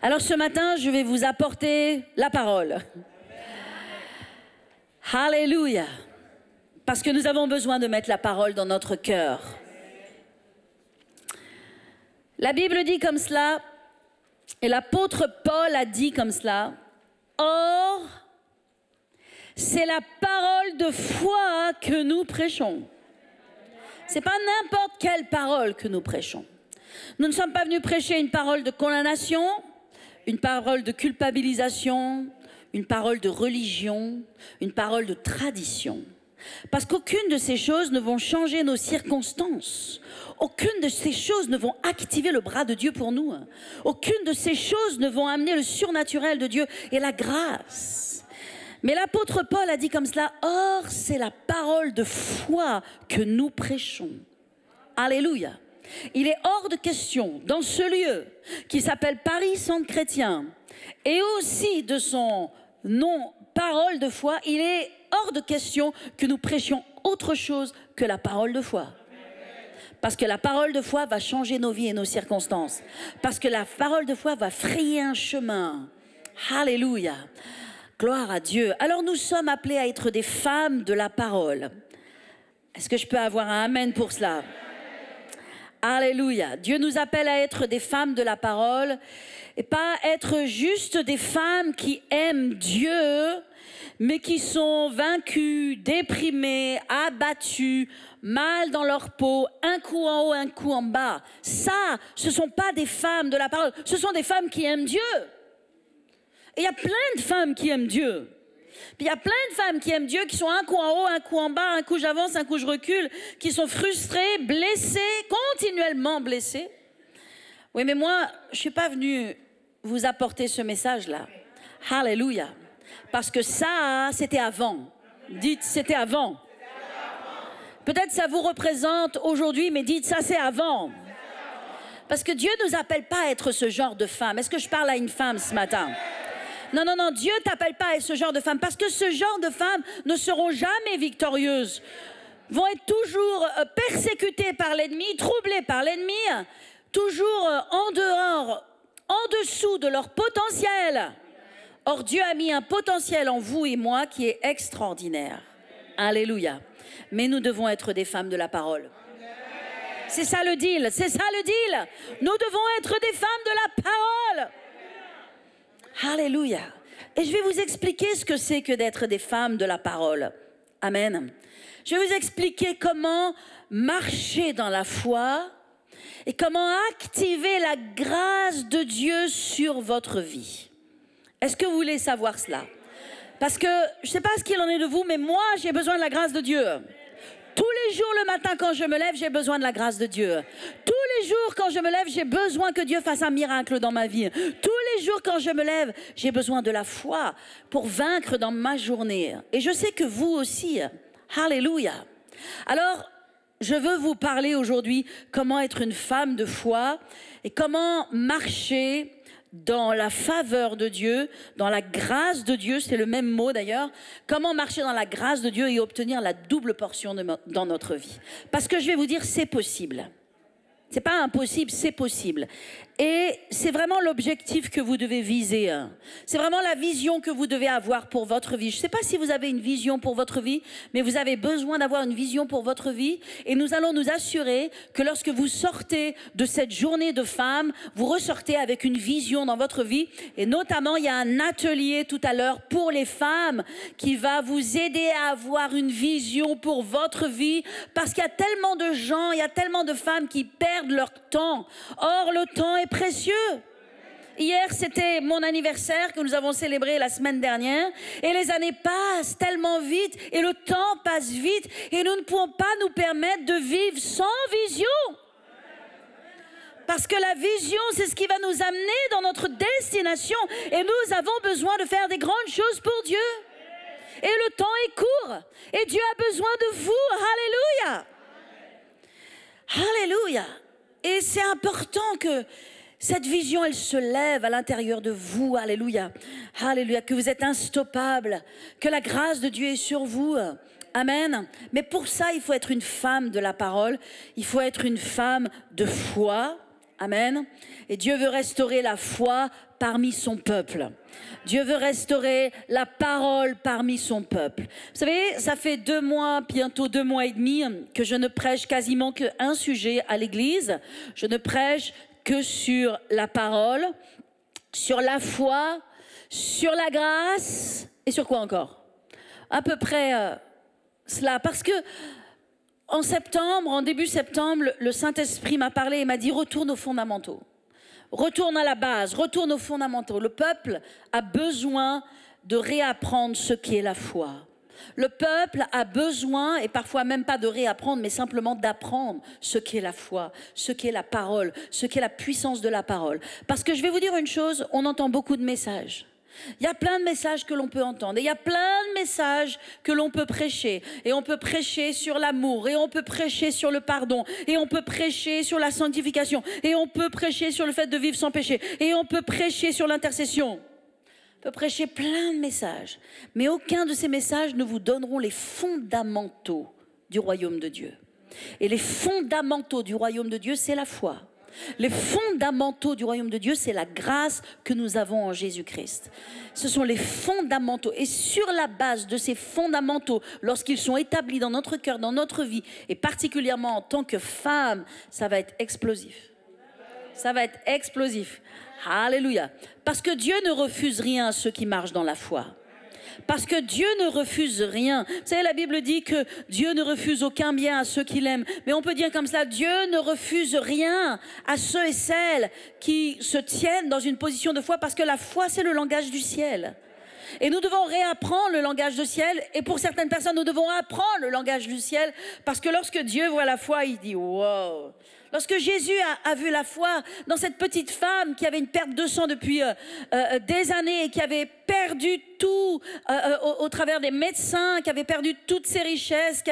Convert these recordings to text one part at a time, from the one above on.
Alors ce matin, je vais vous apporter la parole. Alléluia. Parce que nous avons besoin de mettre la parole dans notre cœur. La Bible dit comme cela, et l'apôtre Paul a dit comme cela. Or, c'est la parole de foi que nous prêchons. Ce n'est pas n'importe quelle parole que nous prêchons. Nous ne sommes pas venus prêcher une parole de condamnation, une parole de culpabilisation, une parole de religion, une parole de tradition. Parce qu'aucune de ces choses ne vont changer nos circonstances. Aucune de ces choses ne vont activer le bras de Dieu pour nous. Aucune de ces choses ne vont amener le surnaturel de Dieu et la grâce. Mais l'apôtre Paul a dit comme cela, « Or, c'est la parole de foi que nous prêchons. » Alléluia. Il est hors de question, dans ce lieu qui s'appelle Paris Centre Chrétien, et aussi de son nom parole de foi, il est hors de question que nous prêchions autre chose que la parole de foi. Parce que la parole de foi va changer nos vies et nos circonstances. Parce que la parole de foi va frayer un chemin. Alléluia. Gloire à Dieu. Alors nous sommes appelés à être des femmes de la parole. Est-ce que je peux avoir un amen pour cela? Alléluia. Dieu nous appelle à être des femmes de la parole et pas être juste des femmes qui aiment Dieu, mais qui sont vaincues, déprimées, abattues, mal dans leur peau, un coup en haut, un coup en bas. Ça, ce ne sont pas des femmes de la parole, ce sont des femmes qui aiment Dieu. Et il y a plein de femmes qui aiment Dieu. Puis il y a plein de femmes qui aiment Dieu, qui sont un coup en haut, un coup en bas, un coup j'avance, un coup je recule, qui sont frustrées, blessées, continuellement blessées. Oui, mais moi, je ne suis pas venue vous apporter ce message-là. Alléluia. Parce que ça, c'était avant. Dites, c'était avant. Peut-être ça vous représente aujourd'hui, mais dites, ça c'est avant. Parce que Dieu ne nous appelle pas à être ce genre de femme. Est-ce que je parle à une femme ce matin? Non, non, non, Dieu ne t'appelle pas à être ce genre de femme. Parce que ce genre de femmes ne seront jamais victorieuses. Vont être toujours persécutées par l'ennemi, troublées par l'ennemi, toujours en dehors, en dessous de leur potentiel. Or, Dieu a mis un potentiel en vous et moi qui est extraordinaire. Alléluia. Mais nous devons être des femmes de la parole. C'est ça le deal, c'est ça le deal. Nous devons être des femmes de la parole. Alléluia. Et je vais vous expliquer ce que c'est que d'être des femmes de la parole. Amen. Je vais vous expliquer comment marcher dans la foi et comment activer la grâce de Dieu sur votre vie. Est-ce que vous voulez savoir cela? Parce que je ne sais pas ce qu'il en est de vous, mais moi, j'ai besoin de la grâce de Dieu. Tous les jours, le matin, quand je me lève, j'ai besoin de la grâce de Dieu. Tous les jours, quand je me lève, j'ai besoin que Dieu fasse un miracle dans ma vie. Tous les jours, quand je me lève, j'ai besoin de la foi pour vaincre dans ma journée. Et je sais que vous aussi. Alléluia. Alors, je veux vous parler aujourd'hui comment être une femme de foi et comment marcher dans la faveur de Dieu, dans la grâce de Dieu, c'est le même mot d'ailleurs, comment marcher dans la grâce de Dieu et obtenir la double portion dans notre vie. Parce que je vais vous dire, c'est possible. C'est pas impossible, c'est possible. Et c'est vraiment l'objectif que vous devez viser. C'est vraiment la vision que vous devez avoir pour votre vie. Je ne sais pas si vous avez une vision pour votre vie, mais vous avez besoin d'avoir une vision pour votre vie. Et nous allons nous assurer que lorsque vous sortez de cette journée de femmes, vous ressortez avec une vision dans votre vie. Et notamment, il y a un atelier tout à l'heure pour les femmes qui va vous aider à avoir une vision pour votre vie. Parce qu'il y a tellement de gens, il y a tellement de femmes qui perdent leur temps. Or, le temps est précieux. Hier, c'était mon anniversaire que nous avons célébré la semaine dernière. Et les années passent tellement vite et le temps passe vite. Et nous ne pouvons pas nous permettre de vivre sans vision. Parce que la vision, c'est ce qui va nous amener dans notre destination. Et nous avons besoin de faire des grandes choses pour Dieu. Et le temps est court. Et Dieu a besoin de vous. Alléluia. Alléluia. Et c'est important que cette vision, elle se lève à l'intérieur de vous. Alléluia. Alléluia. Que vous êtes instoppable. Que la grâce de Dieu est sur vous. Amen. Mais pour ça, il faut être une femme de la parole. Il faut être une femme de foi. Amen. Et Dieu veut restaurer la foi parmi son peuple. Dieu veut restaurer la parole parmi son peuple. Vous savez, ça fait 2 mois, bientôt 2 mois et demi, que je ne prêche quasiment qu'un sujet à l'église. Je ne prêche que sur la parole, sur la foi, sur la grâce et sur quoi encore? À peu près cela. Parce que en septembre, en début septembre, le Saint-Esprit m'a parlé et m'a dit retourne aux fondamentaux. Retourne à la base, retourne aux fondamentaux. Le peuple a besoin de réapprendre ce qu'est la foi. Le peuple a besoin, et parfois même pas de réapprendre, mais simplement d'apprendre ce qu'est la foi, ce qu'est la parole, ce qu'est la puissance de la parole. Parce que je vais vous dire une chose, on entend beaucoup de messages. Il y a plein de messages que l'on peut entendre, et il y a plein de messages que l'on peut prêcher. Et on peut prêcher sur l'amour, et on peut prêcher sur le pardon, et on peut prêcher sur la sanctification, et on peut prêcher sur le fait de vivre sans péché, et on peut prêcher sur l'intercession. On peut prêcher plein de messages, mais aucun de ces messages ne vous donneront les fondamentaux du royaume de Dieu. Et les fondamentaux du royaume de Dieu, c'est la foi. Les fondamentaux du royaume de Dieu, c'est la grâce que nous avons en Jésus-Christ. Ce sont les fondamentaux. Et sur la base de ces fondamentaux, lorsqu'ils sont établis dans notre cœur, dans notre vie, et particulièrement en tant que femme, ça va être explosif. Ça va être explosif. Alléluia. Parce que Dieu ne refuse rien à ceux qui marchent dans la foi. Parce que Dieu ne refuse rien. Vous savez, la Bible dit que Dieu ne refuse aucun bien à ceux qui l'aiment. Mais on peut dire comme cela, Dieu ne refuse rien à ceux et celles qui se tiennent dans une position de foi, parce que la foi, c'est le langage du ciel. Et nous devons réapprendre le langage du ciel. Et pour certaines personnes, nous devons apprendre le langage du ciel. Parce que lorsque Dieu voit la foi, il dit « wow ». Lorsque Jésus a vu la foi dans cette petite femme qui avait une perte de sang depuis des années et qui avait perdu tout au travers des médecins, qui avait perdu toutes ses richesses, qui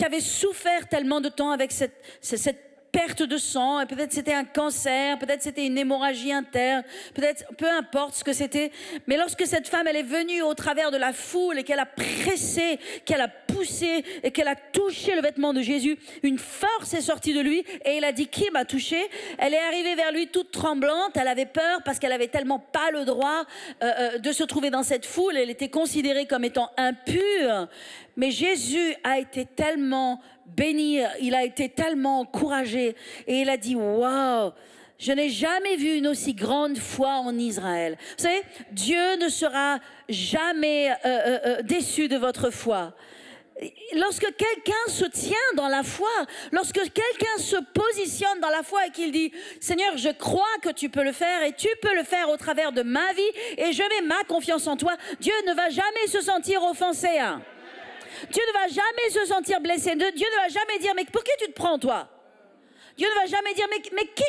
avait souffert tellement de temps avec cette perte de sang, et peut-être c'était un cancer, peut-être c'était une hémorragie interne, peut-être, peu importe ce que c'était. Mais lorsque cette femme, elle est venue au travers de la foule et qu'elle a pressé, qu'elle a poussé et qu'elle a touché le vêtement de Jésus, une force est sortie de lui et il a dit « Qui m'a touché ?» Elle est arrivée vers lui toute tremblante, elle avait peur parce qu'elle avait tellement pas le droit de se trouver dans cette foule, elle était considérée comme étant impure. Mais Jésus a été tellement béni, il a été tellement encouragé et il a dit « Waouh, je n'ai jamais vu une aussi grande foi en Israël. » Vous savez, Dieu ne sera jamais déçu de votre foi. Lorsque quelqu'un se tient dans la foi, lorsque quelqu'un se positionne dans la foi et qu'il dit « Seigneur, je crois que tu peux le faire et tu peux le faire au travers de ma vie et je mets ma confiance en toi », Dieu ne va jamais se sentir offensé. Dieu ne va jamais se sentir blessé. Dieu ne va jamais dire « Mais pour qui tu te prends, toi ?» Dieu ne va jamais dire « Mais qui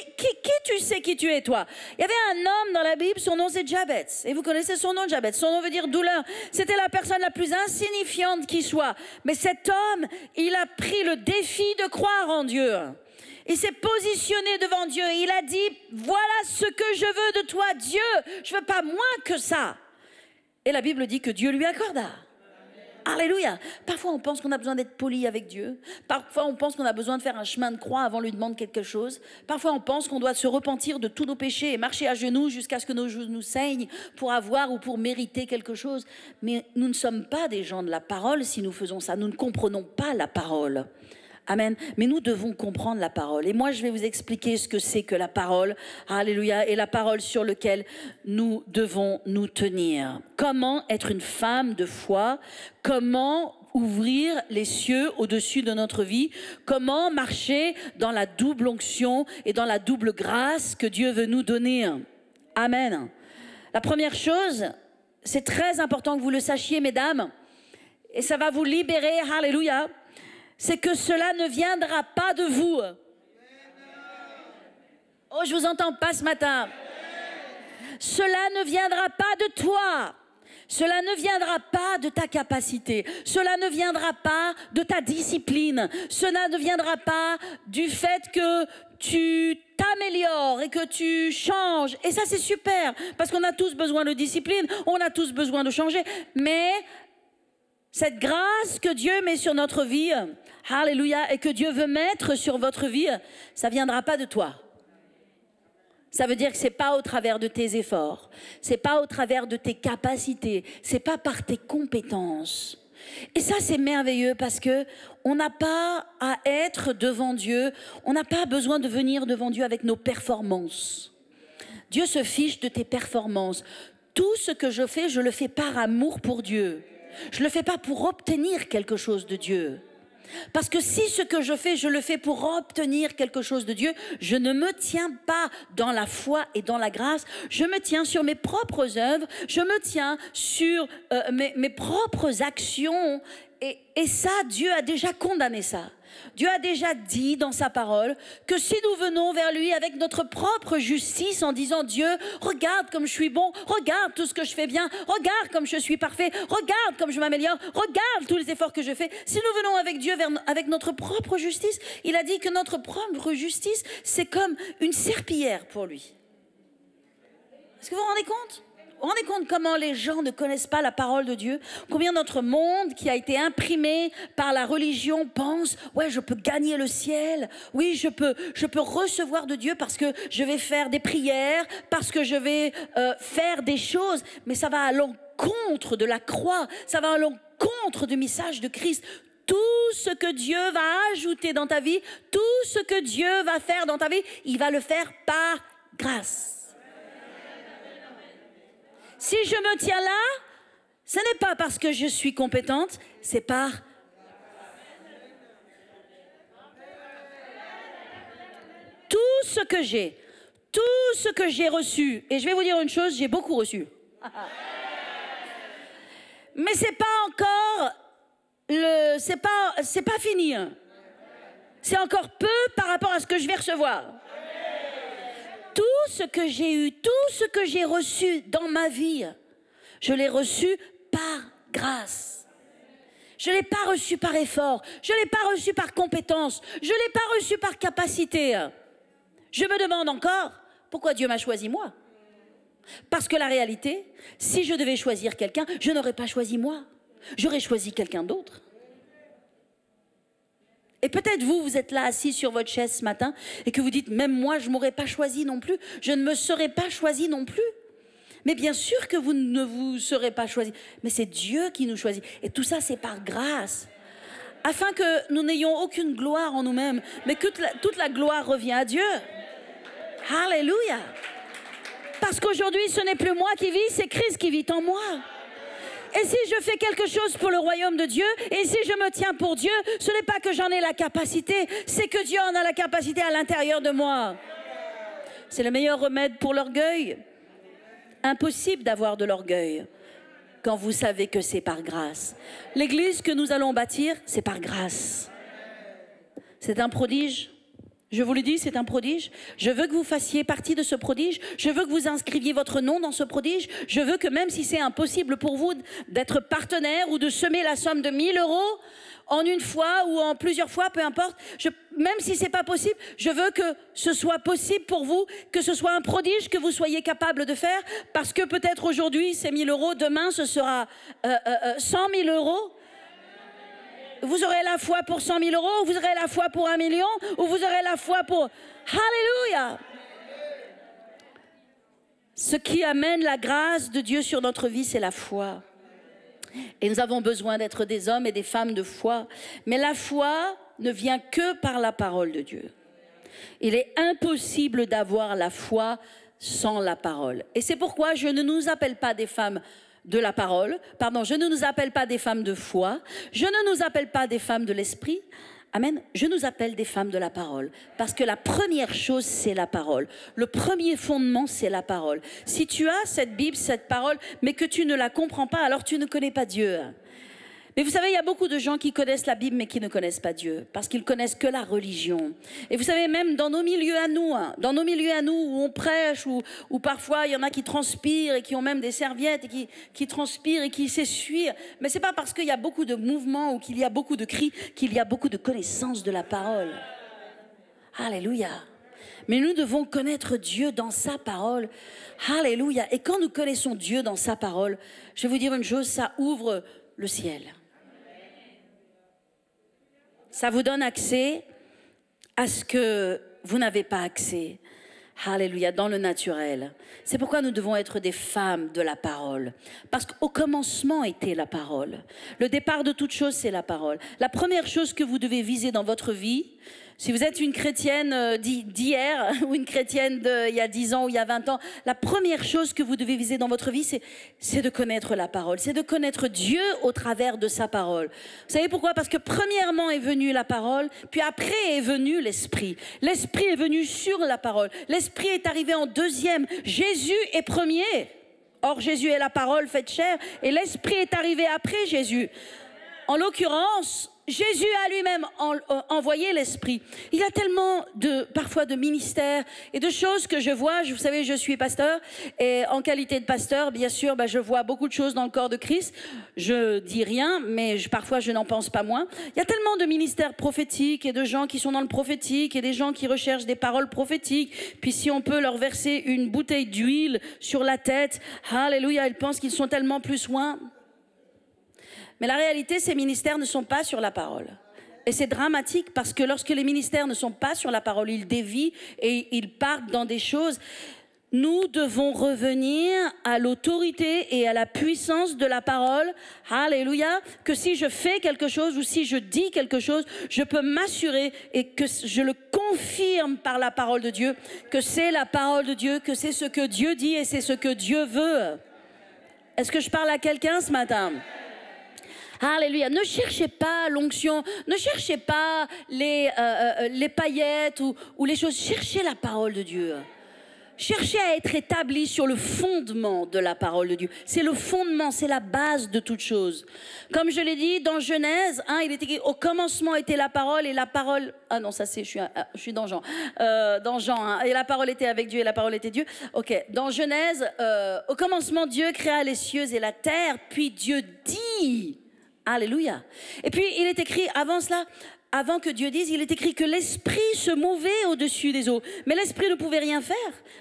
tu sais qui tu es, toi ?» Il y avait un homme dans la Bible, son nom c'est Jabez. Et vous connaissez son nom, Jabez. Son nom veut dire douleur. C'était la personne la plus insignifiante qui soit. Mais cet homme, il a pris le défi de croire en Dieu. Il s'est positionné devant Dieu et il a dit « Voilà ce que je veux de toi, Dieu. Je ne veux pas moins que ça. » Et la Bible dit que Dieu lui accorda. Alléluia. Parfois on pense qu'on a besoin d'être poli avec Dieu. Parfois on pense qu'on a besoin de faire un chemin de croix avant de lui demander quelque chose. Parfois on pense qu'on doit se repentir de tous nos péchés et marcher à genoux jusqu'à ce que nos genoux nous saignent pour avoir ou pour mériter quelque chose. Mais nous ne sommes pas des gens de la parole si nous faisons ça. Nous ne comprenons pas la parole. Amen. Mais nous devons comprendre la parole. Et moi, je vais vous expliquer ce que c'est que la parole. Alléluia. Et la parole sur laquelle nous devons nous tenir. Comment être une femme de foi? Comment ouvrir les cieux au-dessus de notre vie? Comment marcher dans la double onction et dans la double grâce que Dieu veut nous donner? Amen. La première chose, c'est très important que vous le sachiez, mesdames, et ça va vous libérer. Alléluia. C'est que cela ne viendra pas de vous. Oh, je vous entends pas ce matin. Cela ne viendra pas de toi. Cela ne viendra pas de ta capacité. Cela ne viendra pas de ta discipline. Cela ne viendra pas du fait que tu t'améliores et que tu changes. Et ça, c'est super, parce qu'on a tous besoin de discipline, on a tous besoin de changer. Mais cette grâce que Dieu met sur notre vie, alléluia, et que Dieu veut mettre sur votre vie, ça ne viendra pas de toi. Ça veut dire que c'est pas au travers de tes efforts, c'est pas au travers de tes capacités, c'est pas par tes compétences. Et ça, c'est merveilleux parce que on n'a pas à être devant Dieu, on n'a pas besoin de venir devant Dieu avec nos performances. Dieu se fiche de tes performances. Tout ce que je fais, je le fais par amour pour Dieu. Je ne le fais pas pour obtenir quelque chose de Dieu. Parce que si ce que je fais, je le fais pour obtenir quelque chose de Dieu, je ne me tiens pas dans la foi et dans la grâce, je me tiens sur mes propres œuvres, je me tiens sur mes propres actions. Et ça, Dieu a déjà condamné ça. Dieu a déjà dit dans sa parole que si nous venons vers lui avec notre propre justice en disant Dieu, regarde comme je suis bon, regarde tout ce que je fais bien, regarde comme je suis parfait, regarde comme je m'améliore, regarde tous les efforts que je fais. Si nous venons avec Dieu avec notre propre justice, il a dit que notre propre justice, c'est comme une serpillière pour lui. Est-ce que vous vous rendez compte ? Vous vous rendez compte comment les gens ne connaissent pas la parole de Dieu? Combien notre monde qui a été imprimé par la religion pense « Ouais, je peux gagner le ciel. Oui, je peux recevoir de Dieu parce que je vais faire des prières, parce que je vais faire des choses. » Mais ça va à l'encontre de la croix. Ça va à l'encontre du message de Christ. Tout ce que Dieu va ajouter dans ta vie, tout ce que Dieu va faire dans ta vie, il va le faire par grâce. Si je me tiens là, ce n'est pas parce que je suis compétente, c'est par... Tout ce que j'ai reçu, et je vais vous dire une chose, j'ai beaucoup reçu. Mais c'est pas encore, c'est pas fini. C'est encore peu par rapport à ce que je vais recevoir. Tout ce que j'ai eu, tout ce que j'ai reçu dans ma vie, je l'ai reçu par grâce. Je ne l'ai pas reçu par effort, je ne l'ai pas reçu par compétence, je ne l'ai pas reçu par capacité. Je me demande encore pourquoi Dieu m'a choisi moi. Parce que la réalité, si je devais choisir quelqu'un, je n'aurais pas choisi moi, j'aurais choisi quelqu'un d'autre. Et peut-être vous êtes là assis sur votre chaise ce matin et que vous dites, même moi, je ne m'aurais pas choisi non plus. Je ne me serais pas choisi non plus. Mais bien sûr que vous ne vous serez pas choisi. Mais c'est Dieu qui nous choisit. Et tout ça, c'est par grâce. Afin que nous n'ayons aucune gloire en nous-mêmes, mais que toute la gloire revient à Dieu. Alléluia. Parce qu'aujourd'hui, ce n'est plus moi qui vis, c'est Christ qui vit en moi. Et si je fais quelque chose pour le royaume de Dieu, et si je me tiens pour Dieu, ce n'est pas que j'en ai la capacité, c'est que Dieu en a la capacité à l'intérieur de moi. C'est le meilleur remède pour l'orgueil. Impossible d'avoir de l'orgueil quand vous savez que c'est par grâce. L'église que nous allons bâtir, c'est par grâce. C'est un prodige. Je vous le dis, c'est un prodige. Je veux que vous fassiez partie de ce prodige. Je veux que vous inscriviez votre nom dans ce prodige. Je veux que même si c'est impossible pour vous d'être partenaire ou de semer la somme de 1 000 € en une fois ou en plusieurs fois, peu importe, même si c'est pas possible, je veux que ce soit possible pour vous, que ce soit un prodige que vous soyez capable de faire, parce que peut-être aujourd'hui c'est 1 000 €, demain ce sera 100 000 €. Vous aurez la foi pour 100 000 €, vous aurez la foi pour 1 million, ou vous aurez la foi pour... Alléluia! Ce qui amène la grâce de Dieu sur notre vie, c'est la foi. Et nous avons besoin d'être des hommes et des femmes de foi. Mais la foi ne vient que par la parole de Dieu. Il est impossible d'avoir la foi sans la parole. Et c'est pourquoi je ne nous appelle pas des femmes de la parole, je ne nous appelle pas des femmes de foi, je ne nous appelle pas des femmes de l'esprit, amen, je nous appelle des femmes de la parole, parce que la première chose c'est la parole, le premier fondement c'est la parole. Si tu as cette Bible, cette parole, mais que tu ne la comprends pas, alors tu ne connais pas Dieu. Mais vous savez, il y a beaucoup de gens qui connaissent la Bible mais qui ne connaissent pas Dieu, parce qu'ils connaissent que la religion. Et vous savez, même dans nos milieux à nous, où on prêche, où parfois il y en a qui transpirent et qui ont même des serviettes et qui transpirent et qui s'essuient. Mais c'est pas parce qu'il y a beaucoup de mouvements ou qu'il y a beaucoup de cris qu'il y a beaucoup de connaissance de la parole. Alléluia. Mais nous devons connaître Dieu dans sa parole. Alléluia. Et quand nous connaissons Dieu dans sa parole, je vais vous dire une chose, ça ouvre le ciel. Ça vous donne accès à ce que vous n'avez pas accès. Alléluia, dans le naturel. C'est pourquoi nous devons être des femmes de la parole. Parce qu'au commencement était la parole. Le départ de toute chose, c'est la parole. La première chose que vous devez viser dans votre vie, si vous êtes une chrétienne d'hier ou une chrétienne d'il y a 10 ans ou il y a 20 ans, la première chose que vous devez viser dans votre vie, c'est de connaître la parole. C'est de connaître Dieu au travers de sa parole. Vous savez pourquoi? Parce que premièrement est venue la parole, puis après est venu l'Esprit. L'Esprit est venu sur la parole. L'Esprit est arrivé en deuxième. Jésus est premier. Or, Jésus est la parole faite chair et l'Esprit est arrivé après Jésus. En l'occurrence, Jésus a lui-même envoyé l'Esprit. Il y a tellement parfois de ministères et de choses que je vois. Vous savez, je suis pasteur et en qualité de pasteur, bien sûr, je vois beaucoup de choses dans le corps de Christ. Je dis rien, mais parfois je n'en pense pas moins. Il y a tellement de ministères prophétiques et de gens qui sont dans le prophétique et des gens qui recherchent des paroles prophétiques. Puis si on peut leur verser une bouteille d'huile sur la tête, alléluia, ils pensent qu'ils sont tellement plus loin. Mais la réalité, ces ministères ne sont pas sur la parole. Et c'est dramatique parce que lorsque les ministères ne sont pas sur la parole, ils dévient et ils partent dans des choses. Nous devons revenir à l'autorité et à la puissance de la parole. Alléluia. Que si je fais quelque chose ou si je dis quelque chose, je peux m'assurer et que je le confirme par la parole de Dieu, que c'est la parole de Dieu, que c'est ce que Dieu dit et c'est ce que Dieu veut. Est-ce que je parle à quelqu'un ce matin? Alléluia. Ne cherchez pas l'onction, ne cherchez pas les paillettes ou les choses. Cherchez la parole de Dieu. Cherchez à être établi sur le fondement de la parole de Dieu. C'est le fondement, c'est la base de toute chose. Comme je l'ai dit dans Genèse, il est écrit au commencement était la parole et la parole. Ah non, ça c'est, je suis dans Jean. Dans Jean, et la parole était avec Dieu et la parole était Dieu. Ok. Dans Genèse, au commencement Dieu créa les cieux et la terre, puis Dieu dit. Alléluia. Et puis, il est écrit, avant cela, avant que Dieu dise, il est écrit que l'Esprit se mouvait au-dessus des eaux. Mais l'Esprit ne pouvait rien faire.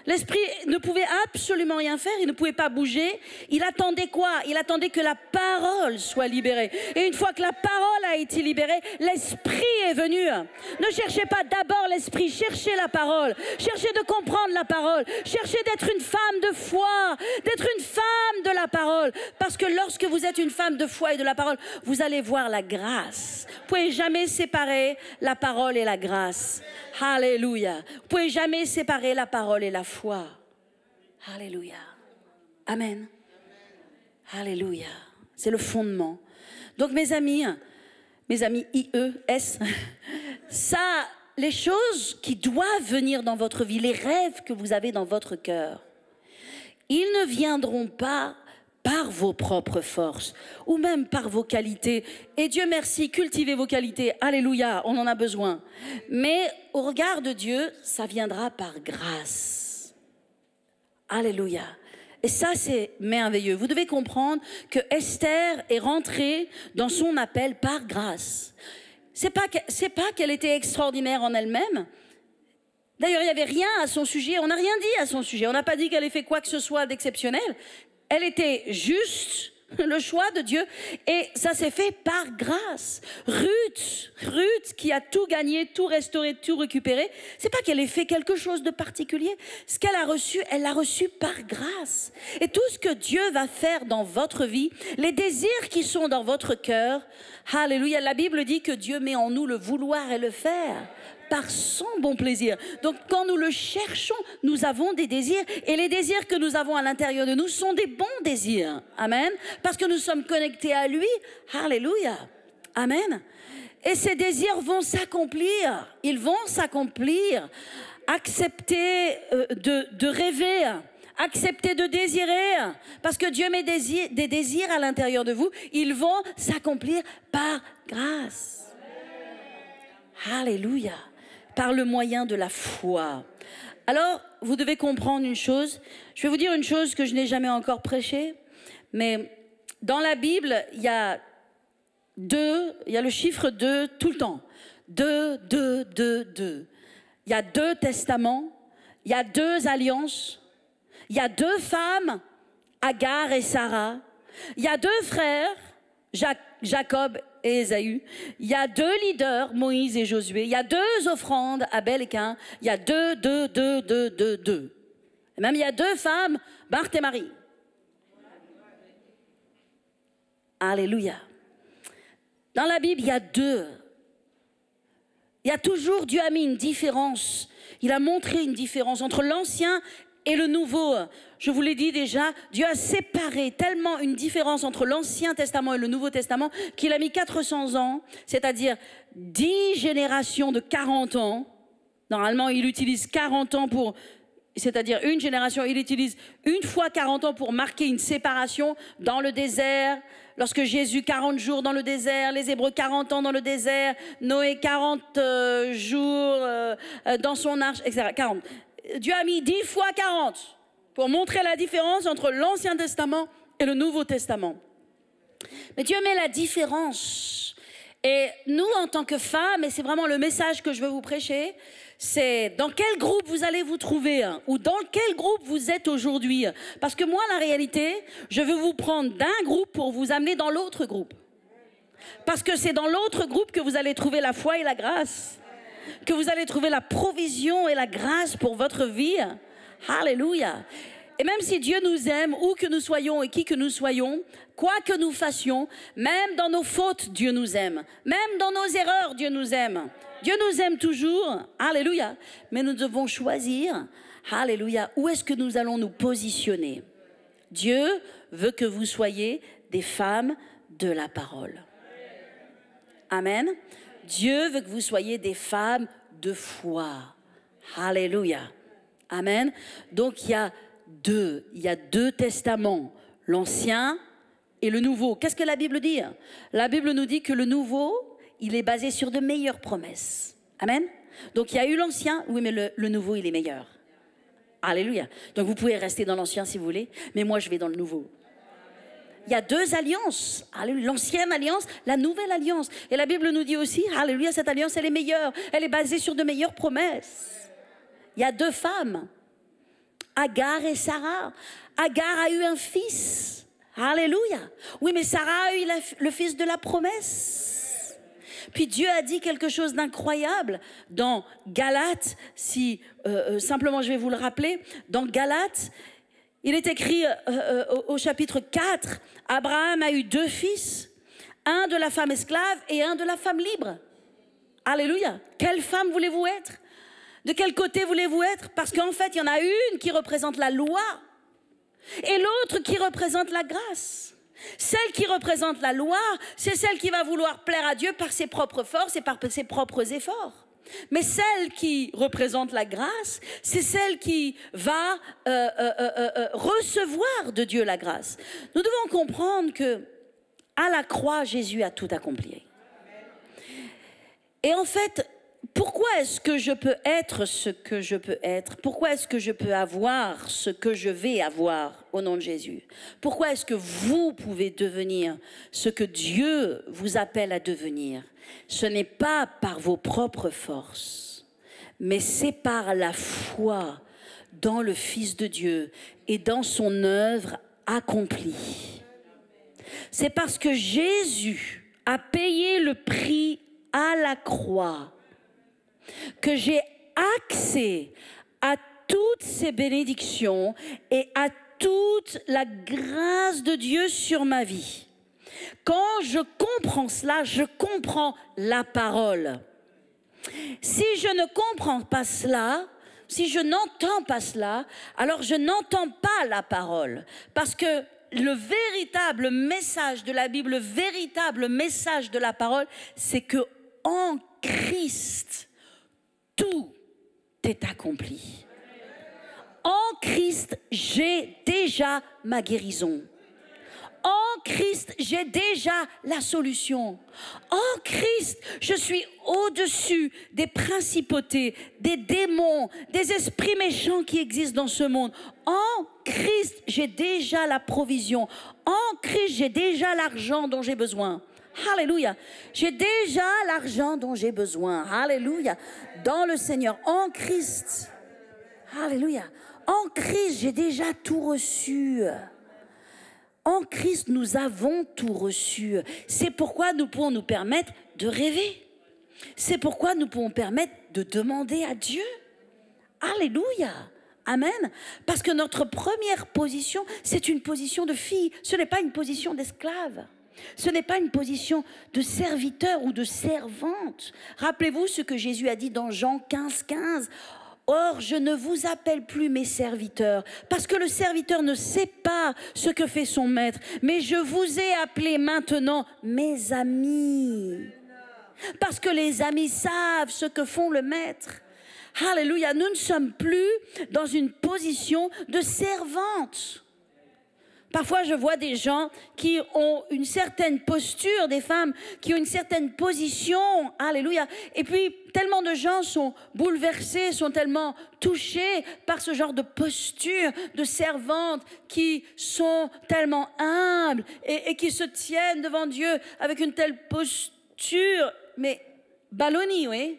L'Esprit ne pouvait absolument rien faire. Il ne pouvait pas bouger. Il attendait quoi? Il attendait que la parole soit libérée. Et une fois que la parole a été libérée, l'Esprit est venu. Ne cherchez pas d'abord l'Esprit, cherchez la parole. Cherchez de comprendre la parole. Cherchez d'être une femme de foi, d'être une femme de la parole. Parce que lorsque vous êtes une femme de foi et de la parole, vous allez voir la grâce. Vous ne pouvez jamais séparer la parole et la grâce. Alléluia. Vous ne pouvez jamais séparer la parole et la foi. Alléluia. Amen. Alléluia. C'est le fondement. Donc mes amis IES, ça, les choses qui doivent venir dans votre vie, les rêves que vous avez dans votre cœur, ils ne viendront pas par vos propres forces ou même par vos qualités. Et Dieu merci, cultivez vos qualités. Alléluia, on en a besoin. Mais au regard de Dieu, ça viendra par grâce. Alléluia. Et ça, c'est merveilleux. Vous devez comprendre que Esther est rentrée dans son appel par grâce. C'est pas qu'elle était extraordinaire en elle-même. D'ailleurs, il n'y avait rien à son sujet. On n'a rien dit à son sujet. On n'a pas dit qu'elle ait fait quoi que ce soit d'exceptionnel. Elle était juste le choix de Dieu et ça s'est fait par grâce. Ruth qui a tout gagné, tout restauré, tout récupéré, c'est pas qu'elle ait fait quelque chose de particulier. Ce qu'elle a reçu, elle l'a reçu par grâce. Et tout ce que Dieu va faire dans votre vie, les désirs qui sont dans votre cœur, alléluia, la Bible dit que Dieu met en nous le vouloir et le faire. Par son bon plaisir. Donc quand nous le cherchons, nous avons des désirs et les désirs que nous avons à l'intérieur de nous sont des bons désirs. Amen. Parce que nous sommes connectés à lui. Alléluia. Amen. Et ces désirs vont s'accomplir. Ils vont s'accomplir. Acceptez de rêver. Acceptez de désirer. Parce que Dieu met des désirs à l'intérieur de vous. Ils vont s'accomplir par grâce. Alléluia. Par le moyen de la foi. Alors, vous devez comprendre une chose. Je vais vous dire une chose que je n'ai jamais encore prêchée. Mais dans la Bible, il y a le chiffre 2 tout le temps. 2. Il y a 2 testaments. Il y a 2 alliances. Il y a 2 femmes, Agar et Sarah. Il y a 2 frères, Jacob et Ésaü. Il y a 2 leaders, Moïse et Josué. Il y a 2 offrandes, Abel et Caïn. Il y a 2. Et même il y a 2 femmes, Marthe et Marie. Alléluia. Dans la Bible, il y a 2. Il y a toujours, Dieu a mis une différence. Il a montré une différence entre l'ancien et le nouveau. Je vous l'ai dit déjà, Dieu a séparé tellement une différence entre l'Ancien Testament et le Nouveau Testament qu'il a mis 400 ans, c'est-à-dire 10 générations de 40 ans. Normalement, il utilise 40 ans pour... C'est-à-dire une génération, il utilise une fois 40 ans pour marquer une séparation dans le désert. Lorsque Jésus, 40 jours dans le désert, les Hébreux, 40 ans dans le désert, Noé, 40 jours dans son arche, etc. 40. Dieu a mis 10 fois 40 pour montrer la différence entre l'Ancien Testament et le Nouveau Testament. Mais Dieu met la différence. Et nous, en tant que femmes, et c'est vraiment le message que je veux vous prêcher, c'est dans quel groupe vous allez vous trouver ou dans quel groupe vous êtes aujourd'hui. Parce que moi, la réalité, je veux vous prendre d'un groupe pour vous amener dans l'autre groupe. Parce que c'est dans l'autre groupe que vous allez trouver la foi et la grâce. Que vous allez trouver la provision et la grâce pour votre vie. Alléluia. Et même si Dieu nous aime, où que nous soyons et qui que nous soyons, quoi que nous fassions, même dans nos fautes, Dieu nous aime. Même dans nos erreurs, Dieu nous aime. Dieu nous aime toujours. Alléluia. Mais nous devons choisir, alléluia, où est-ce que nous allons nous positionner. Dieu veut que vous soyez des femmes de la parole. Amen. Dieu veut que vous soyez des femmes de foi. Alléluia. Amen. Donc il y a 2 testaments, l'Ancien et le Nouveau. Qu'est-ce que la Bible dit? La Bible nous dit que le Nouveau, il est basé sur de meilleures promesses. Amen. Donc il y a eu l'Ancien, oui, mais le Nouveau, il est meilleur. Alléluia. Donc vous pouvez rester dans l'Ancien si vous voulez, mais moi je vais dans le Nouveau. Il y a 2 alliances, l'ancienne alliance, la nouvelle alliance. Et la Bible nous dit aussi, alléluia, cette alliance, elle est meilleure. Elle est basée sur de meilleures promesses. Il y a 2 femmes, Agar et Sarah. Agar a eu un fils, alléluia. Oui, mais Sarah a eu le fils de la promesse. Puis Dieu a dit quelque chose d'incroyable dans Galates, simplement je vais vous le rappeler, dans Galates, il est écrit au chapitre 4, Abraham a eu 2 fils, un de la femme esclave et un de la femme libre. Alléluia. Quelle femme voulez-vous être? De quel côté voulez-vous être? Parce qu'en fait, il y en a une qui représente la loi et l'autre qui représente la grâce. Celle qui représente la loi, c'est celle qui va vouloir plaire à Dieu par ses propres forces et par ses propres efforts. Mais celle qui représente la grâce, c'est celle qui va recevoir de Dieu la grâce. Nous devons comprendre que à la croix, Jésus a tout accompli. Et en fait, pourquoi est-ce que je peux être ce que je peux être? Pourquoi est-ce que je peux avoir ce que je vais avoir au nom de Jésus? Pourquoi est-ce que vous pouvez devenir ce que Dieu vous appelle à devenir? Ce n'est pas par vos propres forces, mais c'est par la foi dans le Fils de Dieu et dans son œuvre accomplie. C'est parce que Jésus a payé le prix à la croix que j'ai accès à toutes ces bénédictions et à toute la grâce de Dieu sur ma vie. Quand je comprends cela, je comprends la parole. Si je ne comprends pas cela, si je n'entends pas cela, alors je n'entends pas la parole. Parce que le véritable message de la Bible, le véritable message de la parole, c'est que en Christ, tout est accompli. En Christ, j'ai déjà ma guérison. En Christ, j'ai déjà la solution. En Christ, je suis au-dessus des principautés, des démons, des esprits méchants qui existent dans ce monde. En Christ, j'ai déjà la provision. En Christ, j'ai déjà l'argent dont j'ai besoin. Alléluia. J'ai déjà l'argent dont j'ai besoin. Alléluia. Dans le Seigneur, en Christ. Alléluia. En Christ, j'ai déjà tout reçu. En Christ, nous avons tout reçu. C'est pourquoi nous pouvons nous permettre de rêver. C'est pourquoi nous pouvons permettre de demander à Dieu. Alléluia. Amen. Parce que notre première position, c'est une position de fille. Ce n'est pas une position d'esclave. Ce n'est pas une position de serviteur ou de servante. Rappelez-vous ce que Jésus a dit dans Jean 15, 15. Or, je ne vous appelle plus mes serviteurs, parce que le serviteur ne sait pas ce que fait son maître, mais je vous ai appelés maintenant mes amis. Parce que les amis savent ce que font le maître. Alléluia, nous ne sommes plus dans une position de servante. Parfois, je vois des gens qui ont une certaine posture, des femmes qui ont une certaine position. Alléluia. Et puis, tellement de gens sont bouleversés, sont tellement touchés par ce genre de posture de servante qui sont tellement humbles et qui se tiennent devant Dieu avec une telle posture. Mais, baloney, oui.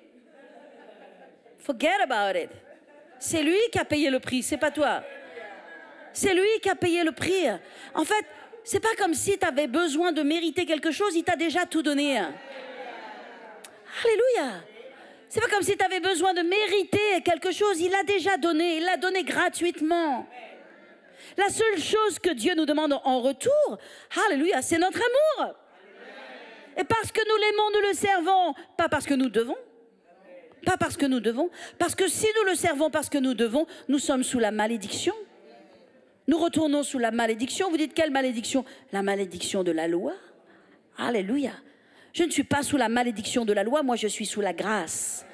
Forget about it. C'est lui qui a payé le prix, c'est pas toi. C'est lui qui a payé le prix. En fait, c'est pas comme si tu avais besoin de mériter quelque chose, il t'a déjà tout donné. Alléluia. C'est pas comme si tu avais besoin de mériter quelque chose, il l'a déjà donné, il l'a donné gratuitement. La seule chose que Dieu nous demande en retour, alléluia, c'est notre amour. Et parce que nous l'aimons, nous le servons, pas parce que nous devons. Pas parce que nous devons, parce que si nous le servons parce que nous devons, nous sommes sous la malédiction. Nous retournons sous la malédiction. Vous dites quelle malédiction? La malédiction de la loi. Alléluia. Je ne suis pas sous la malédiction de la loi, moi je suis sous la grâce.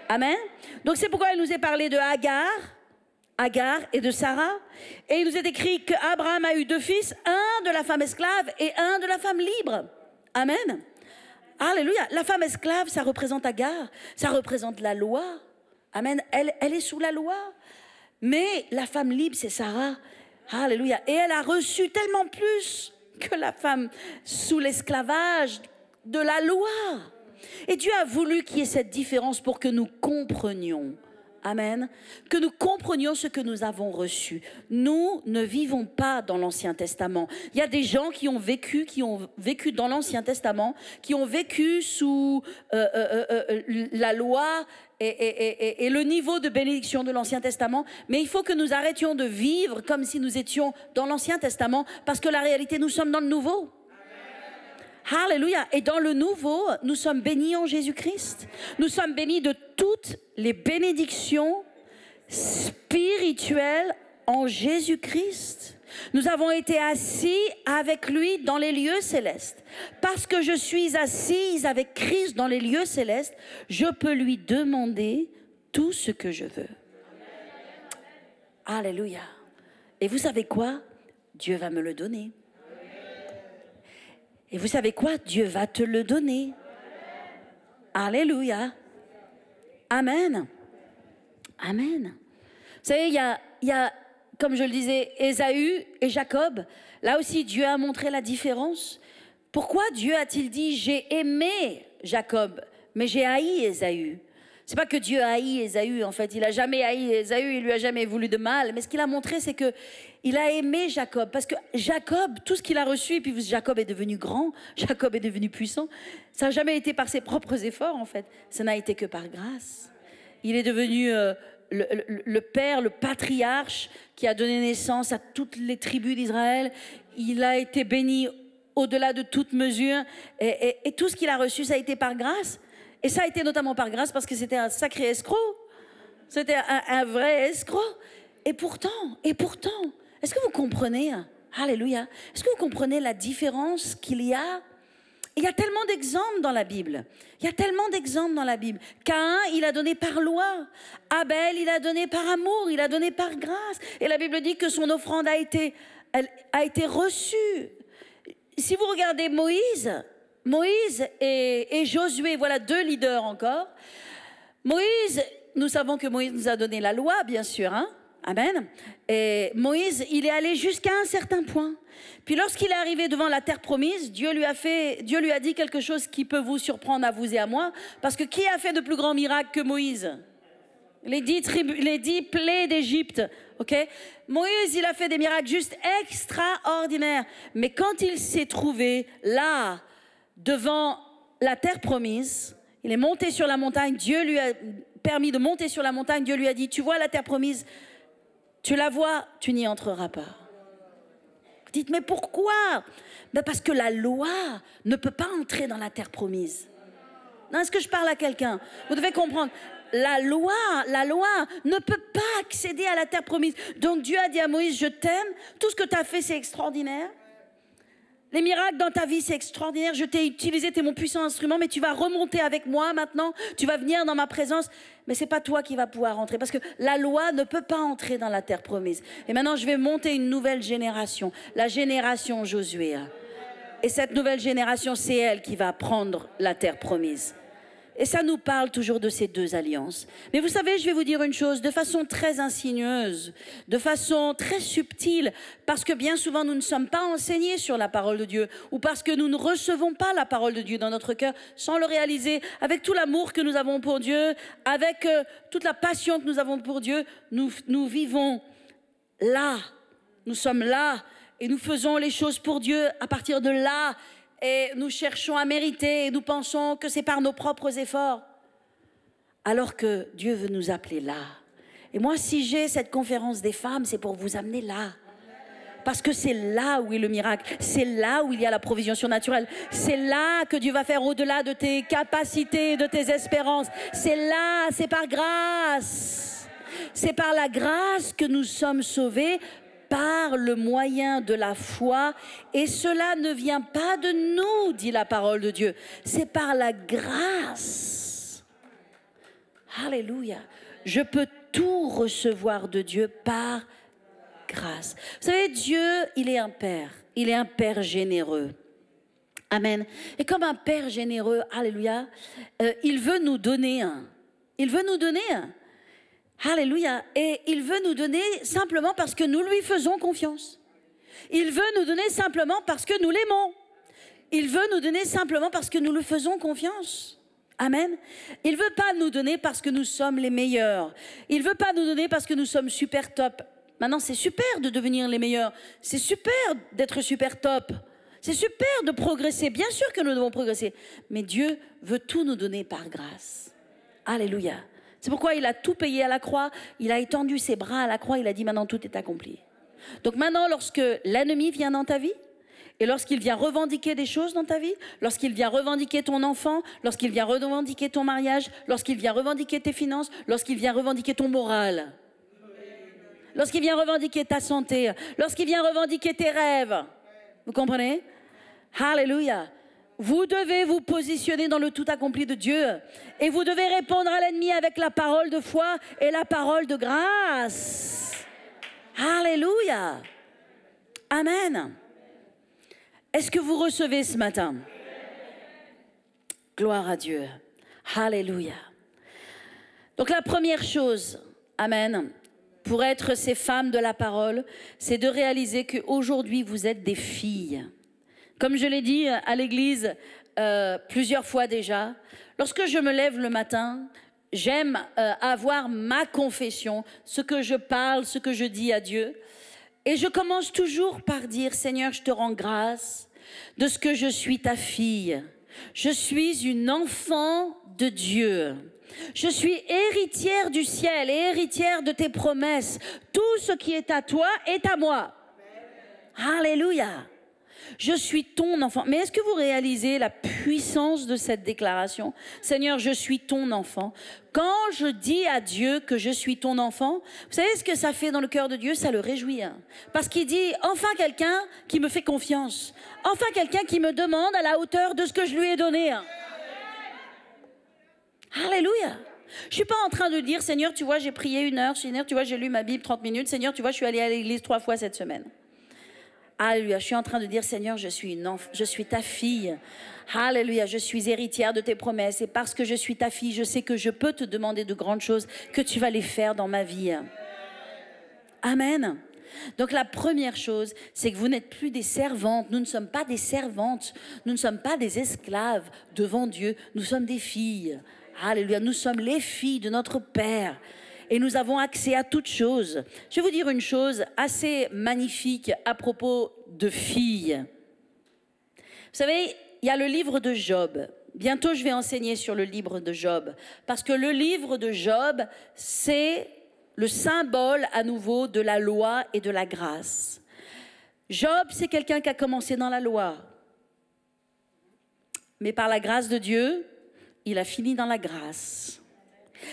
Amen. Donc c'est pourquoi il nous est parlé de Agar et de Sarah. Et il nous est écrit qu'Abraham a eu 2 fils, un de la femme esclave et un de la femme libre. Amen. Alléluia. La femme esclave, ça représente Agar, ça représente la loi. Amen. Elle est sous la loi. Mais la femme libre, c'est Sarah. Alléluia. Et elle a reçu tellement plus que la femme sous l'esclavage de la loi. Et Dieu a voulu qu'il y ait cette différence pour que nous comprenions. Amen. Que nous comprenions ce que nous avons reçu. Nous ne vivons pas dans l'Ancien Testament. Il y a des gens qui ont vécu dans l'Ancien Testament, qui ont vécu sous la loi et le niveau de bénédiction de l'Ancien Testament. Mais il faut que nous arrêtions de vivre comme si nous étions dans l'Ancien Testament, parce que la réalité, nous sommes dans le Nouveau. Alléluia. Et dans le nouveau, nous sommes bénis en Jésus-Christ. Nous sommes bénis de toutes les bénédictions spirituelles en Jésus-Christ. Nous avons été assis avec lui dans les lieux célestes. Parce que je suis assise avec Christ dans les lieux célestes, je peux lui demander tout ce que je veux. Alléluia. Et vous savez quoi? Dieu va me le donner. Et vous savez quoi? Dieu va te le donner. Alléluia. Amen. Amen. Vous savez, il y a, comme je le disais, Ésaü et Jacob. Là aussi, Dieu a montré la différence. Pourquoi Dieu a-t-il dit « J'ai aimé Jacob, mais j'ai haï Ésaü » ? C'est pas que Dieu a haï Ésaü, en fait. Il n'a jamais haï Ésaü, il lui a jamais voulu de mal. Mais ce qu'il a montré, c'est qu'il a aimé Jacob. Parce que Jacob, tout ce qu'il a reçu, et puis Jacob est devenu grand, Jacob est devenu puissant, ça n'a jamais été par ses propres efforts, en fait. Ça n'a été que par grâce. Il est devenu le père, le patriarche qui a donné naissance à toutes les tribus d'Israël. Il a été béni au-delà de toute mesure. Et tout ce qu'il a reçu, ça a été par grâce. Et ça a été notamment par grâce parce que c'était un sacré escroc. C'était un vrai escroc. Et pourtant, est-ce que vous comprenez, alléluia, est-ce que vous comprenez la différence qu'il y a? Il y a tellement d'exemples dans la Bible. Il y a tellement d'exemples dans la Bible. Caïn, il a donné par loi. Abel, il a donné par amour. Il a donné par grâce. Et la Bible dit que son offrande a été reçue. Si vous regardez Moïse et Josué, voilà 2 leaders encore. Moïse, nous savons que Moïse nous a donné la loi, bien sûr, hein? Amen. Et Moïse, il est allé jusqu'à un certain point. Puis lorsqu'il est arrivé devant la terre promise, Dieu lui a dit quelque chose qui peut vous surprendre à vous et à moi. Parce que qui a fait de plus grands miracles que Moïse? Les 10 plaies d'Égypte, ok? Moïse, il a fait des miracles juste extraordinaires. Mais quand il s'est trouvé là, devant la terre promise, il est monté sur la montagne, Dieu lui a permis de monter sur la montagne, Dieu lui a dit, tu vois la terre promise, tu la vois, tu n'y entreras pas. Dites, mais pourquoi? Ben parce que la loi ne peut pas entrer dans la terre promise. Non, est-ce que je parle à quelqu'un? Vous devez comprendre. La loi ne peut pas accéder à la terre promise. Donc Dieu a dit à Moïse, je t'aime, tout ce que tu as fait c'est extraordinaire. Les miracles dans ta vie c'est extraordinaire, je t'ai utilisé, tu es mon puissant instrument, mais tu vas remonter avec moi maintenant, tu vas venir dans ma présence. Mais c'est pas toi qui vas pouvoir entrer, parce que la loi ne peut pas entrer dans la terre promise. Et maintenant je vais monter une nouvelle génération, la génération Josué. Et cette nouvelle génération, c'est elle qui va prendre la terre promise. Et ça nous parle toujours de ces deux alliances. Mais vous savez, je vais vous dire une chose, de façon très insinueuse, de façon très subtile, parce que bien souvent nous ne sommes pas enseignés sur la parole de Dieu, ou parce que nous ne recevons pas la parole de Dieu dans notre cœur sans le réaliser, avec tout l'amour que nous avons pour Dieu, avec toute la passion que nous avons pour Dieu, nous vivons là, nous sommes là, et nous faisons les choses pour Dieu à partir de là. Et nous cherchons à mériter et nous pensons que c'est par nos propres efforts. Alors que Dieu veut nous appeler là. Et moi, si j'ai cette conférence des femmes, c'est pour vous amener là. Parce que c'est là où est le miracle. C'est là où il y a la provision surnaturelle. C'est là que Dieu va faire au-delà de tes capacités, de tes espérances. C'est là, c'est par grâce. C'est par la grâce que nous sommes sauvés, par le moyen de la foi, et cela ne vient pas de nous, dit la parole de Dieu, c'est par la grâce. Alléluia. Je peux tout recevoir de Dieu par grâce. Vous savez, Dieu, il est un Père généreux. Amen. Et comme un Père généreux, alléluia, il veut nous donner Alléluia. Et il veut nous donner simplement parce que nous lui faisons confiance. Il veut nous donner simplement parce que nous l'aimons. Il veut nous donner simplement parce que nous lui faisons confiance. Amen. Il ne veut pas nous donner parce que nous sommes les meilleurs. Il ne veut pas nous donner parce que nous sommes super top. Maintenant, c'est super de devenir les meilleurs. C'est super d'être super top. C'est super de progresser. Bien sûr que nous devons progresser. Mais Dieu veut tout nous donner par grâce. Alléluia. C'est pourquoi il a tout payé à la croix, il a étendu ses bras à la croix, il a dit maintenant tout est accompli. Donc maintenant lorsque l'ennemi vient dans ta vie, et lorsqu'il vient revendiquer des choses dans ta vie, lorsqu'il vient revendiquer ton enfant, lorsqu'il vient revendiquer ton mariage, lorsqu'il vient revendiquer tes finances, lorsqu'il vient revendiquer ton moral, lorsqu'il vient revendiquer ta santé, lorsqu'il vient revendiquer tes rêves, vous comprenez? Alléluia. Vous devez vous positionner dans le tout accompli de Dieu. Et vous devez répondre à l'ennemi avec la parole de foi et la parole de grâce. Alléluia. Amen. Est-ce que vous recevez ce matin? Gloire à Dieu. Alléluia. Donc la première chose, amen, pour être ces femmes de la parole, c'est de réaliser qu'aujourd'hui vous êtes des filles. Comme je l'ai dit à l'église plusieurs fois déjà, lorsque je me lève le matin, j'aime avoir ma confession, ce que je parle, ce que je dis à Dieu. Et je commence toujours par dire, Seigneur, je te rends grâce de ce que je suis ta fille. Je suis une enfant de Dieu. Je suis héritière du ciel et héritière de tes promesses. Tout ce qui est à toi est à moi. Alléluia. Je suis ton enfant. Mais est-ce que vous réalisez la puissance de cette déclaration? Seigneur, je suis ton enfant. Quand je dis à Dieu que je suis ton enfant, vous savez ce que ça fait dans le cœur de Dieu? Ça le réjouit. Parce qu'il dit, enfin quelqu'un qui me fait confiance. Enfin quelqu'un qui me demande à la hauteur de ce que je lui ai donné. Alléluia. Je suis pas en train de dire, Seigneur, tu vois, j'ai prié 1 heure. Seigneur, tu vois, j'ai lu ma Bible 30 minutes. Seigneur, tu vois, je suis allée à l'église 3 fois cette semaine. Alléluia, je suis en train de dire, Seigneur, je suis ta fille. Alléluia, je suis héritière de tes promesses. Et parce que je suis ta fille, je sais que je peux te demander de grandes choses, que tu vas les faire dans ma vie. Amen. Donc la première chose, c'est que vous n'êtes plus des servantes. Nous ne sommes pas des servantes. Nous ne sommes pas des esclaves devant Dieu. Nous sommes des filles. Alléluia, nous sommes les filles de notre Père. et nous avons accès à toutes choses. Je vais vous dire une chose assez magnifique à propos de filles. Vous savez, il y a le livre de Job. Bientôt, je vais enseigner sur le livre de Job. Parce que le livre de Job, c'est le symbole à nouveau de la loi et de la grâce. Job, c'est quelqu'un qui a commencé dans la loi. Mais par la grâce de Dieu, il a fini dans la grâce.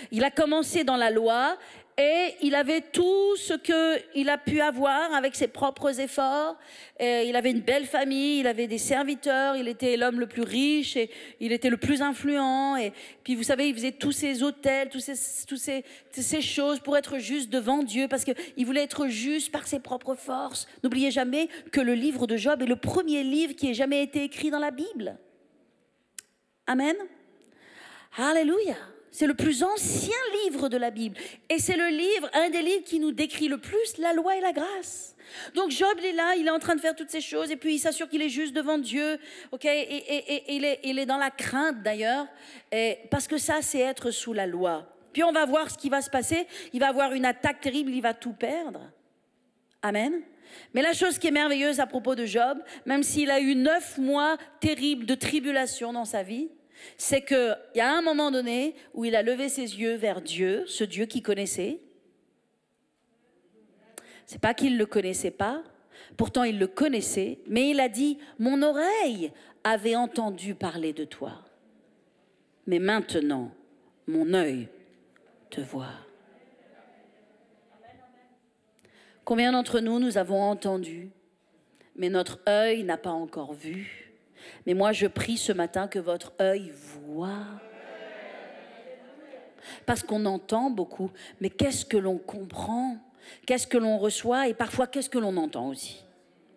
Il a commencé dans la loi et il avait tout ce qu'il a pu avoir avec ses propres efforts. Et il avait une belle famille, il avait des serviteurs, il était l'homme le plus riche et il était le plus influent. Et puis vous savez, il faisait tous ces autels, toutes ces choses pour être juste devant Dieu parce qu'il voulait être juste par ses propres forces. N'oubliez jamais que le livre de Job est le premier livre qui ait jamais été écrit dans la Bible. Amen. Alléluia. C'est le plus ancien livre de la Bible. Et c'est le livre, un des livres qui nous décrit le plus la loi et la grâce. Donc Job est là, il est en train de faire toutes ces choses et puis il s'assure qu'il est juste devant Dieu. Okay, et il est dans la crainte d'ailleurs, parce que ça c'est être sous la loi. Puis on va voir ce qui va se passer. Il va avoir une attaque terrible, il va tout perdre. Amen. Mais la chose qui est merveilleuse à propos de Job, même s'il a eu 9 mois terribles de tribulation dans sa vie, c'est qu'il y a un moment donné où il a levé ses yeux vers Dieu, ce Dieu qu'il connaissait. C'est pas qu'il ne le connaissait pas, pourtant il le connaissait, mais il a dit « Mon oreille avait entendu parler de toi, mais maintenant mon œil te voit. » Combien d'entre nous, nous avons entendu, mais notre œil n'a pas encore vu? Mais moi, je prie ce matin que votre œil voit. Parce qu'on entend beaucoup, mais qu'est-ce que l'on comprend? Qu'est-ce que l'on reçoit? Et parfois, qu'est-ce que l'on entend aussi?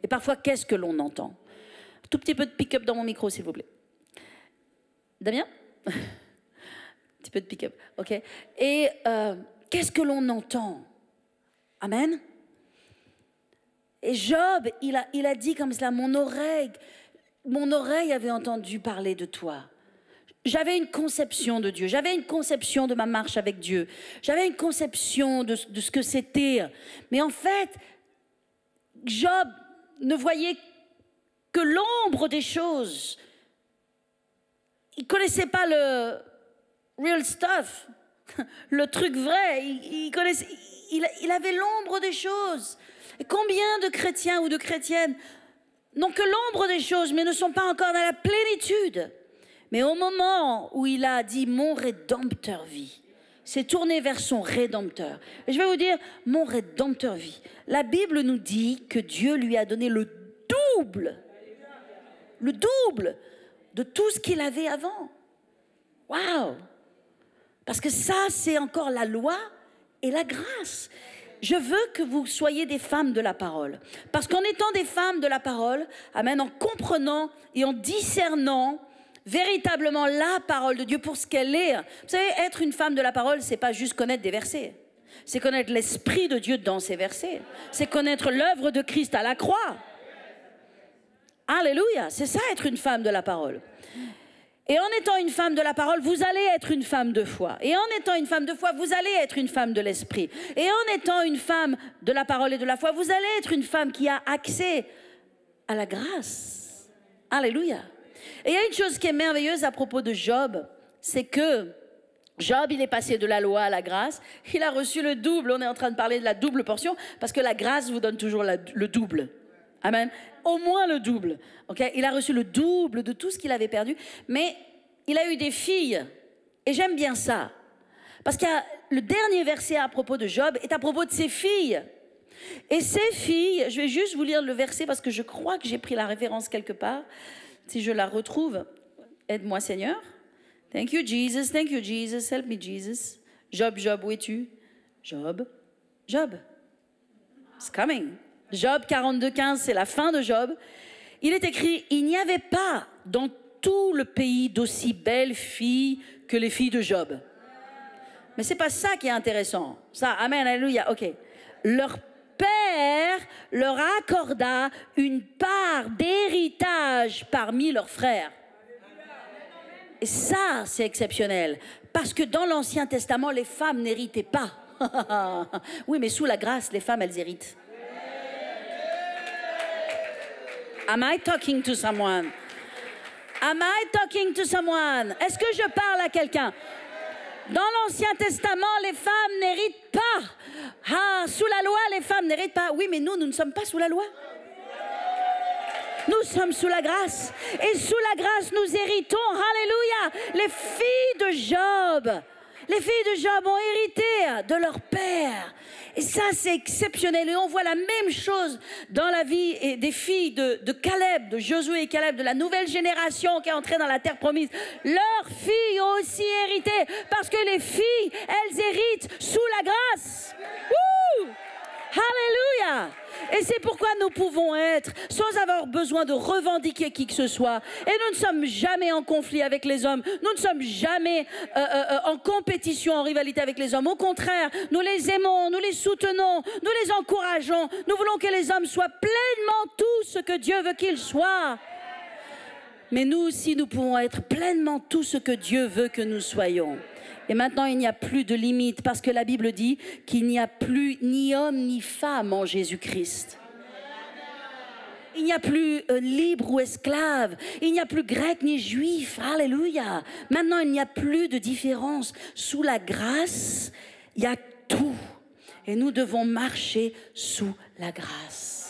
Et parfois, qu'est-ce que l'on entend? Un tout petit peu de pick-up dans mon micro, s'il vous plaît. Damien? Un petit peu de pick-up, ok. Et qu'est-ce que l'on entend? Amen. Et Job, il a dit comme cela, mon oreille avait entendu parler de toi. J'avais une conception de Dieu, j'avais une conception de ma marche avec Dieu, j'avais une conception de ce que c'était. Mais en fait, Job ne voyait que l'ombre des choses. Il ne connaissait pas le real stuff, le truc vrai. Il avait l'ombre des choses. Et combien de chrétiens ou de chrétiennes n'ont que l'ombre des choses, mais ne sont pas encore dans la plénitude. Mais au moment où il a dit « mon Rédempteur vit », s'est tourné vers son Rédempteur. Et je vais vous dire, mon Rédempteur vit. La Bible nous dit que Dieu lui a donné le double de tout ce qu'il avait avant. Waouh! Parce que ça, c'est encore la loi et la grâce. Je veux que vous soyez des femmes de la parole. Parce qu'en étant des femmes de la parole, amen, en comprenant et en discernant véritablement la parole de Dieu pour ce qu'elle est. Vous savez, être une femme de la parole, c'est pas juste connaître des versets. C'est connaître l'Esprit de Dieu dans ces versets. C'est connaître l'œuvre de Christ à la croix. Alléluia, c'est ça être une femme de la parole. Et en étant une femme de la parole, vous allez être une femme de foi. Et en étant une femme de foi, vous allez être une femme de l'esprit. Et en étant une femme de la parole et de la foi, vous allez être une femme qui a accès à la grâce. Alléluia. Et il y a une chose qui est merveilleuse à propos de Job, c'est que Job, il est passé de la loi à la grâce. Il a reçu le double. On est en train de parler de la double portion parce que la grâce vous donne toujours le double. Amen. Au moins le double. Okay? Il a reçu le double de tout ce qu'il avait perdu. Mais il a eu des filles. Et j'aime bien ça. Parce que le dernier verset à propos de Job est à propos de ses filles. Et ces filles, je vais juste vous lire le verset parce que je crois que j'ai pris la référence quelque part. Si je la retrouve, aide-moi Seigneur. Thank you Jesus, help me Jesus. Job, où es-tu? Job. It's coming. Job 42:15, c'est la fin de Job. Il est écrit, il n'y avait pas dans tout le pays d'aussi belles filles que les filles de Job. Mais c'est pas ça qui est intéressant. Ça, amen, alléluia, ok. Leur père leur accorda une part d'héritage parmi leurs frères. Et ça, c'est exceptionnel. Parce que dans l'Ancien Testament, les femmes n'héritaient pas. Oui, mais sous la grâce, les femmes, elles héritent. Am I talking to someone? Am I talking to someone? Est-ce que je parle à quelqu'un? Dans l'Ancien Testament, les femmes n'héritent pas. Ah, sous la loi, les femmes n'héritent pas. Oui, mais nous ne sommes pas sous la loi. Nous sommes sous la grâce. Et sous la grâce, nous héritons. Alléluia. Les filles de Job. Les filles de Job ont hérité de leur père. Et ça, c'est exceptionnel. Et on voit la même chose dans la vie des filles de Caleb, de Josué et Caleb, de la nouvelle génération qui est entrée dans la terre promise. Leurs filles ont aussi hérité parce que les filles, elles héritent sous la grâce. Wouh! Alléluia! Et c'est pourquoi nous pouvons être, sans avoir besoin de revendiquer qui que ce soit. Et nous ne sommes jamais en conflit avec les hommes. Nous ne sommes jamais en compétition, en rivalité avec les hommes. Au contraire, nous les aimons, nous les soutenons, nous les encourageons. Nous voulons que les hommes soient pleinement tout ce que Dieu veut qu'ils soient. Mais nous aussi, nous pouvons être pleinement tout ce que Dieu veut que nous soyons. Et maintenant, il n'y a plus de limite parce que la Bible dit qu'il n'y a plus ni homme ni femme en Jésus-Christ. Il n'y a plus libre ou esclave. Il n'y a plus grec ni juif. Alléluia. Maintenant, il n'y a plus de différence. Sous la grâce, il y a tout. Et nous devons marcher sous la grâce.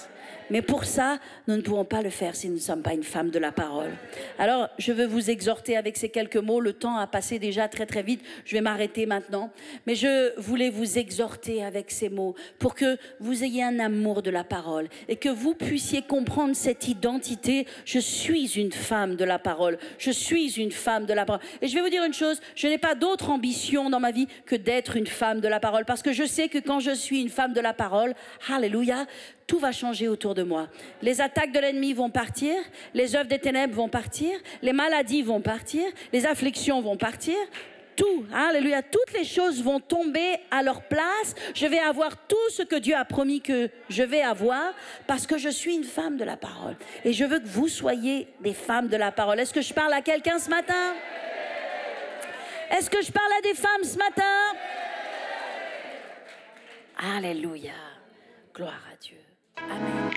Mais pour ça, nous ne pouvons pas le faire si nous ne sommes pas une femme de la parole. Alors, je veux vous exhorter avec ces quelques mots. Le temps a passé déjà très très vite. Je vais m'arrêter maintenant. Mais je voulais vous exhorter avec ces mots pour que vous ayez un amour de la parole et que vous puissiez comprendre cette identité. Je suis une femme de la parole. Je suis une femme de la parole. Et je vais vous dire une chose, je n'ai pas d'autre ambition dans ma vie que d'être une femme de la parole. Parce que je sais que quand je suis une femme de la parole, alléluia, tout va changer autour de moi. Les attaques de l'ennemi vont partir, les œuvres des ténèbres vont partir, les maladies vont partir, les afflictions vont partir. Tout, alléluia, toutes les choses vont tomber à leur place. Je vais avoir tout ce que Dieu a promis que je vais avoir parce que je suis une femme de la parole. Et je veux que vous soyez des femmes de la parole. Est-ce que je parle à quelqu'un ce matin? Est-ce que je parle à des femmes ce matin? Alléluia. Gloire à Dieu. Amen.